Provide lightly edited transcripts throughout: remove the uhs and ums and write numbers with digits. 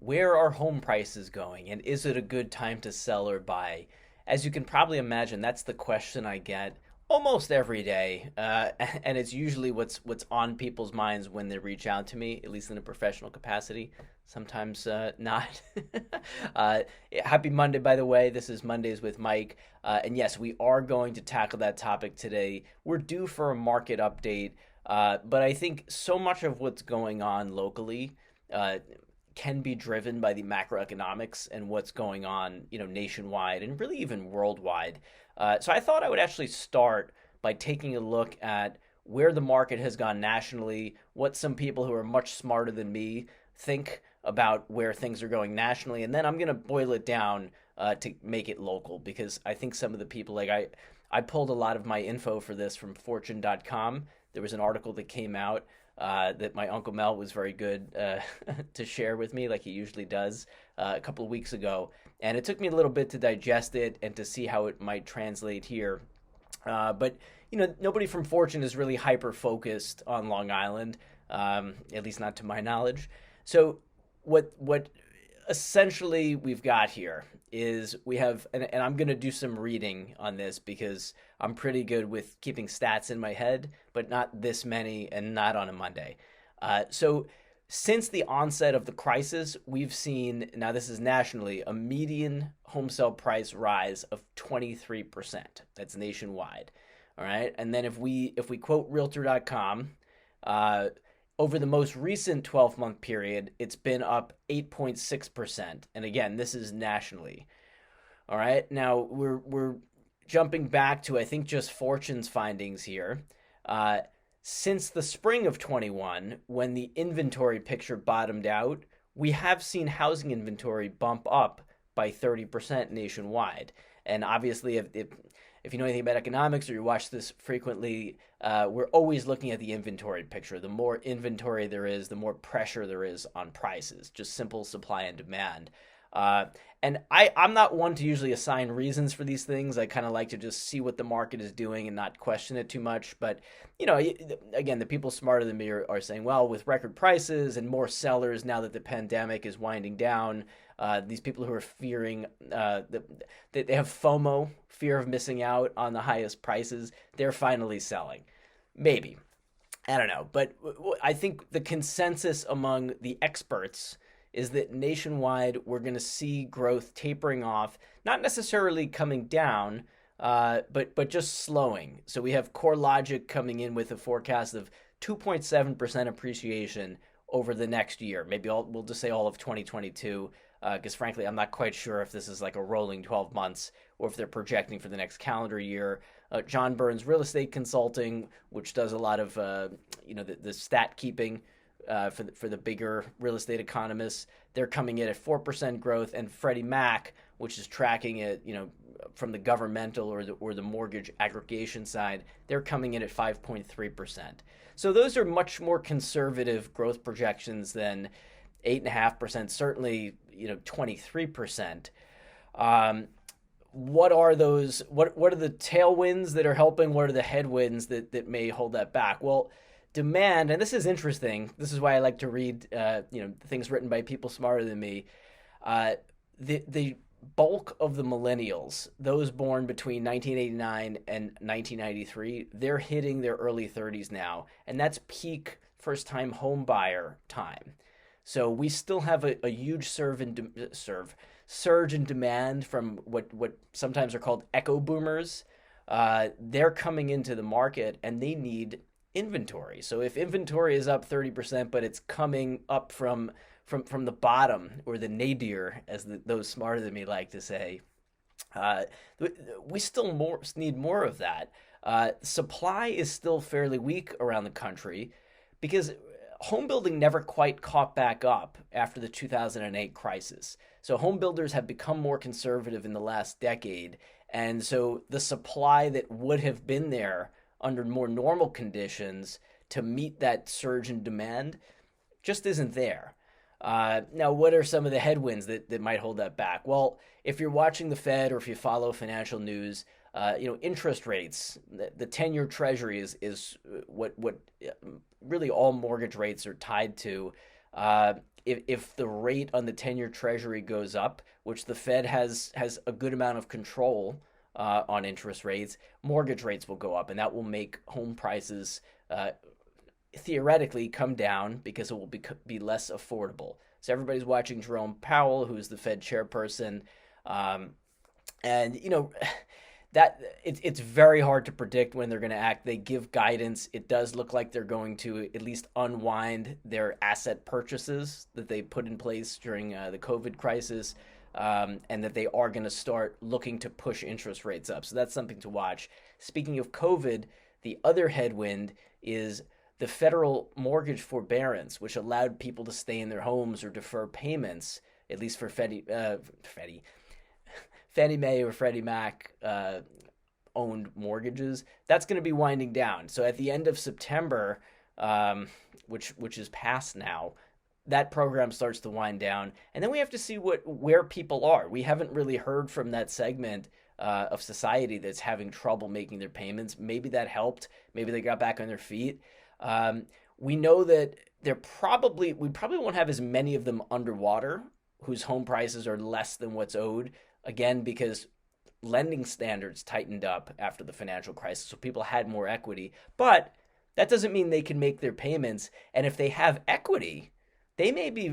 where are home prices going and is it a good time to sell or buy? As you can probably imagine, that's the question I get almost every day, and it's usually what's on people's minds when they reach out to me, at least in a professional capacity. Sometimes not. uh, Happy Monday, by the way. This is Mondays with Mike, and yes, we are going to tackle that topic today. We're due for a market update, but I think so much of what's going on locally. Uh, can be driven by the macroeconomics and what's going on, nationwide and really even worldwide. So I thought I would actually start by taking a look at where the market has gone nationally, what some people who are much smarter than me think about where things are going nationally, and then I'm going to boil it down to make it local because I think some of the people, like I pulled a lot of my info for this from fortune.com. There was an article that came out that my Uncle Mel was very good to share with me, like he usually does, a couple of weeks ago. And it took me a little bit to digest it and to see how it might translate here. But nobody from Fortune is really hyper focused on Long Island, at least not to my knowledge. So what essentially we've got here is we have, and I'm going to do some reading on this because I'm pretty good with keeping stats in my head, but not this many and not on a Monday. So since the onset of the crisis, we've seen, now this is nationally, a median home sale price rise of 23%. That's nationwide. All right. And then if we quote realtor.com, over the most recent 12-month period, it's been up 8.6%. And again, this is nationally. All right. Now we're jumping back to I think just Fortune's findings here. Since the spring of 21, when the inventory picture bottomed out, we have seen housing inventory bump up by 30% nationwide. And obviously, if you know anything about economics or you watch this frequently, we're always looking at the inventory picture. The more inventory there is, the more pressure there is on prices, just simple supply and demand. And I'm not one to usually assign reasons for these things. I kind of like to just see what the market is doing and not question it too much. But, again, the people smarter than me are saying, well, with record prices and more sellers now that the pandemic is winding down, these people who are fearing that they have FOMO, fear of missing out on the highest prices, they're finally selling. Maybe. I don't know. But I think the consensus among the experts is that nationwide we're going to see growth tapering off, not necessarily coming down, but just slowing. So we have CoreLogic coming in with a forecast of 2.7% appreciation over the next year. Maybe we'll just say all of 2022, because frankly, I'm not quite sure if this is like a rolling 12 months or if they're projecting for the next calendar year. John Burns Real Estate Consulting, which does a lot of the stat keeping for the bigger real estate economists, they're coming in at 4% growth, and Freddie Mac, which is tracking it, from the governmental or the mortgage aggregation side, they're coming in at 5.3%. So those are much more conservative growth projections than 8.5%, certainly 23%. What are those? What are the tailwinds that are helping? What are the headwinds that may hold that back? Well, demand, and this is interesting. This is why I like to read, things written by people smarter than me. The bulk of the millennials, those born between 1989 and 1993, they're hitting their early 30s now, and that's peak first-time home buyer time. So we still have a huge surge in demand from what sometimes are called echo boomers. They're coming into the market and they need inventory. So if inventory is up 30%, but it's coming up from the bottom, or the nadir, as those smarter than me like to say, we still need more of that. Supply is still fairly weak around the country because home building never quite caught back up after the 2008 crisis. So home builders have become more conservative in the last decade. And so the supply that would have been there under more normal conditions to meet that surge in demand just isn't there. Now, what are some of the headwinds that might hold that back? Well, if you're watching the Fed or if you follow financial news, interest rates, the 10-year Treasury is what really all mortgage rates are tied to. if the rate on the 10-year Treasury goes up, which the Fed has a good amount of control on interest rates, mortgage rates will go up, and that will make home prices theoretically come down because it will be less affordable. So everybody's watching Jerome Powell, who's the Fed chairperson, um, and that it's very hard to predict when they're going to act. They give guidance. It does look like they're going to at least unwind their asset purchases that they put in place during the COVID crisis, and that they are going to start looking to push interest rates up. So that's something to watch. Speaking of COVID, the other headwind is the federal mortgage forbearance, which allowed people to stay in their homes or defer payments, at least for Fannie Mae or Freddie Mac owned mortgages. That's going to be winding down. So at the end of September, which is past now, that program starts to wind down, and then we have to see where people are. We haven't really heard from that segment of society that's having trouble making their payments. Maybe that helped. Maybe they got back on their feet. We know that we probably won't have as many of them underwater whose home prices are less than what's owed. Again, because lending standards tightened up after the financial crisis, so people had more equity. But that doesn't mean they can make their payments. And if they have equity, they may be,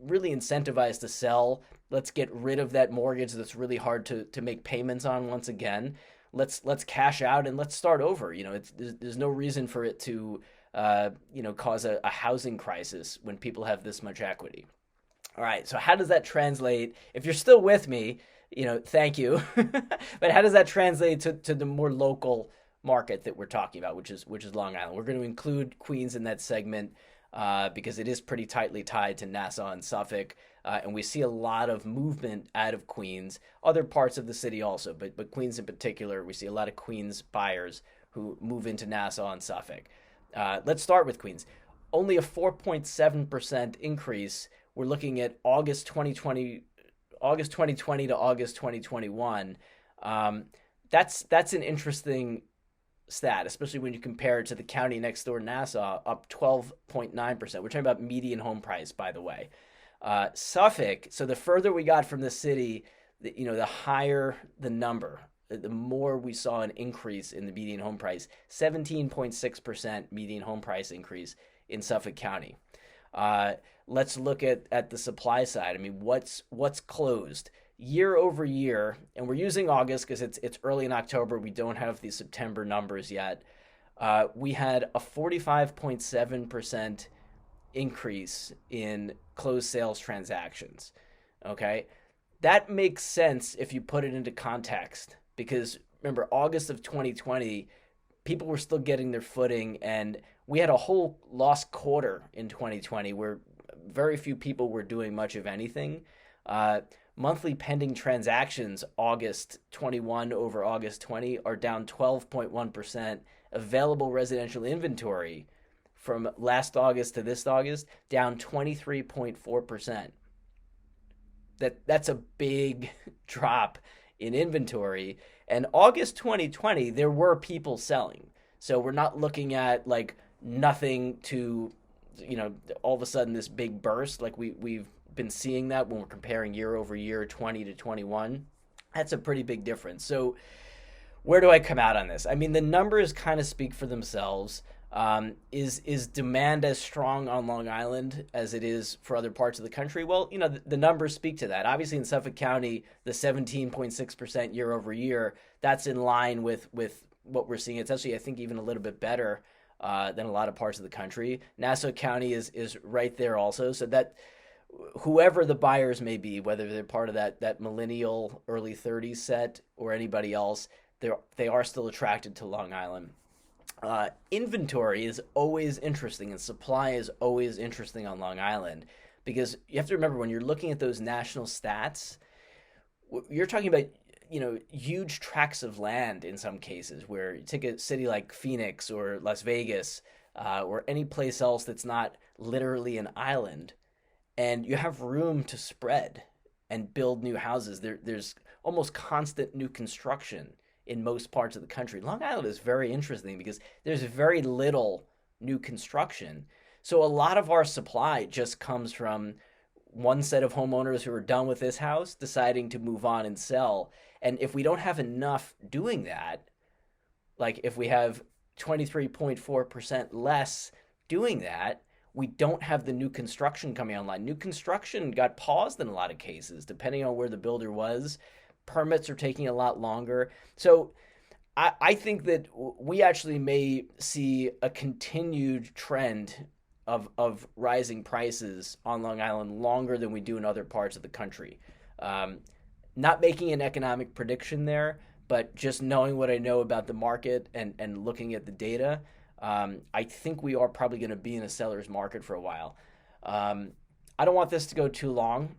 really incentivized to sell. Let's get rid of that mortgage that's really hard to make payments on once again. Let's cash out and let's start over. There's no reason for it to, cause a housing crisis when people have this much equity. All right, so how does that translate? If you're still with me, thank you. But how does that translate to the more local market that we're talking about, which is Long Island? We're going to include Queens in that segment because it is pretty tightly tied to Nassau and Suffolk, and we see a lot of movement out of Queens, other parts of the city also, but Queens in particular, we see a lot of Queens buyers who move into Nassau and Suffolk. Let's start with Queens. Only a 4.7% increase. We're looking at August 2020 to August 2021. That's an interesting stat, especially when you compare it to the county next door, Nassau, up 12.9%. We're talking about median home price, by the way. Suffolk, so the further we got from the city, the higher the number, the more we saw an increase in the median home price, 17.6% median home price increase in Suffolk County. Let's look at the supply side. I mean, what's closed year over year, and we're using August because it's early in October. We don't have the September numbers yet. We had a 45.7% increase in closed sales transactions. Okay, that makes sense if you put it into context, because remember, August of 2020, people were still getting their footing, and we had a whole lost quarter in 2020 where very few people were doing much of anything. Monthly pending transactions, August 21 over August 20, are down 12.1%. Available residential inventory from last August to this August, down 23.4%. That's a big drop in inventory. And August 2020, there were people selling. So we're not looking at like nothing to, all of a sudden this big burst. Like we've been seeing that when we're comparing year over year, 20 to 21. That's a pretty big difference. So where do I come out on this? I mean, the numbers kind of speak for themselves. Is demand as strong on Long Island as it is for other parts of the country? Well, the numbers speak to that. Obviously, in Suffolk County, the 17.6% year over year, that's in line with what we're seeing. It's actually, I think, even a little bit better than a lot of parts of the country. Nassau County is right there also. So that whoever the buyers may be, whether they're part of that millennial early 30s set or anybody else, they are still attracted to Long Island. Inventory is always interesting, and supply is always interesting on Long Island, because you have to remember, when you're looking at those national stats, you're talking about huge tracts of land in some cases, where you take a city like Phoenix or Las Vegas or any place else that's not literally an island, and you have room to spread and build new houses. There's almost constant new construction in most parts of the country. Long Island is very interesting because there's very little new construction. So a lot of our supply just comes from one set of homeowners who are done with this house deciding to move on and sell. And if we don't have enough doing that, like if we have 23.4% less doing that, we don't have the new construction coming online. New construction got paused in a lot of cases, depending on where the builder was. Permits are taking a lot longer. So I think that we actually may see a continued trend of rising prices on Long Island longer than we do in other parts of the country. Um, Not making an economic prediction there, but just knowing what I know about the market and looking at the data, I think we are probably going to be in a seller's market for a while. Um, I don't want this to go too long.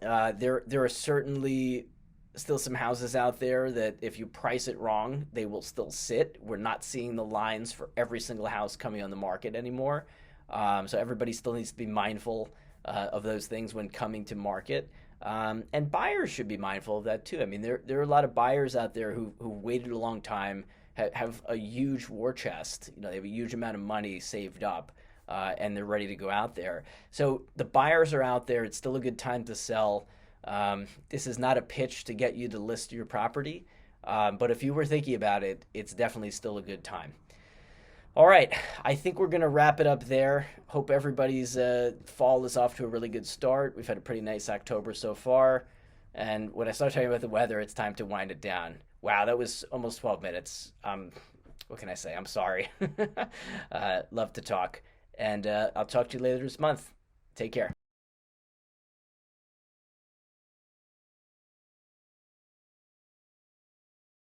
There are certainly still some houses out there that if you price it wrong, they will still sit. We're not seeing the lines for every single house coming on the market anymore. So everybody still needs to be mindful of those things when coming to market. And buyers should be mindful of that too. I mean, there are a lot of buyers out there who waited a long time, have a huge war chest. You know, they have a huge amount of money saved up, and they're ready to go out there. So the buyers are out there. It's still a good time to sell. This is not a pitch to get you to list your property, but if you were thinking about it, it's definitely still a good time. All right, I think we're going to wrap it up there. Hope everybody's fall is off to a really good start. We've had a pretty nice October so far. And when I start talking about the weather, it's time to wind it down. Wow, that was almost 12 minutes. What can I say? I'm sorry. Love to talk. And I'll talk to you later this month. Take care.